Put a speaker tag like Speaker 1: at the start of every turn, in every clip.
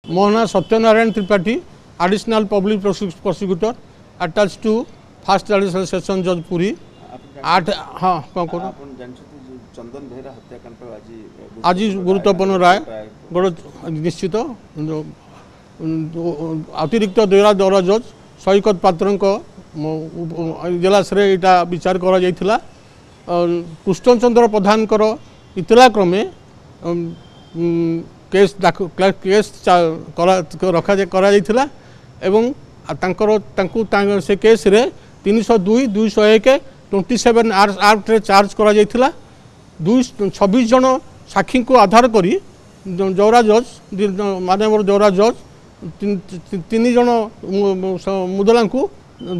Speaker 1: मो ना Satyanarayan Tripathi additional public prosecutor attached to first additional session जज पुरी 8 हाँ कौन कौन
Speaker 2: चंदन बेहरा हत्याकांड पर
Speaker 1: आज गुरुत्वपूर्ण राय बड़ निश्चित अतिरिक्त दौरा जज सैकत पात्र इजलास यहाँ विचार करा कृष्णचंद्र प्रधान इतला क्रमे केस रखा एवं से केस रे 302 201 27 एक्ट रे चार्ज करा 26 जन साक्षी को आधार करी जौरा जज माननीय जौरा जज 3 जन मुदला को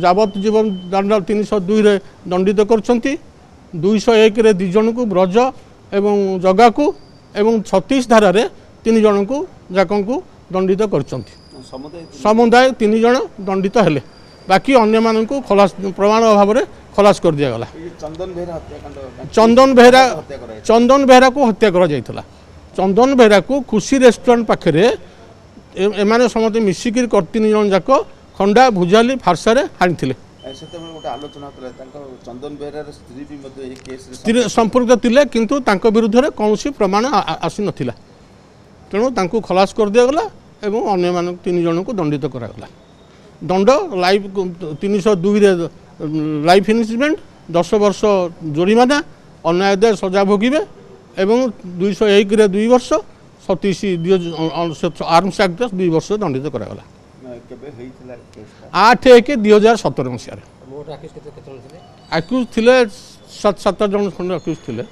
Speaker 1: यावज्जीवन दंड 302 रे दंडित करछंती 201 रे 2 जन को ब्रज एवं जगा को एवं 36 धारा रे 3 जन को जाकं को दंडित करछंती समुदाय 3 जन दंडित हेले बाकी अन्य मान को खलास प्रमाण अभाव में खलास कर दिया गला। चंदन बेहरा को हत्या करा जायथला। चंदन बेहरा को खुशी रेस्टोरेंट पाखे एमाने समते मिसिकी 3 जन जाक खंडा भुजाली फारसारे हाणिथिले संपर्क थिले किंतु तांको विरुद्ध रे कौनसी प्रमाण आसी नथिला तेणु तांको खलास कर दिया गला एवं अन्य मान 3 जन को दंडित करा गला। दंड लाइफ 302 रे लाइफ इन्वेस्टमेंट 10 वर्ष जोरिमाना अन्यायदाय सजा भोगिबे एवं 201 रे 2 वर्ष 37 आर्म्स एक्ट 2 वर्ष दंडित करा गला। 8/1/2017 मसीह आक्यूज थिले 7 जन खंड आक्यूज थिले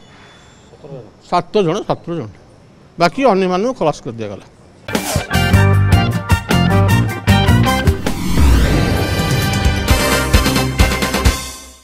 Speaker 1: 7 जन बाकी अन्य मान खलास कर दिया गला।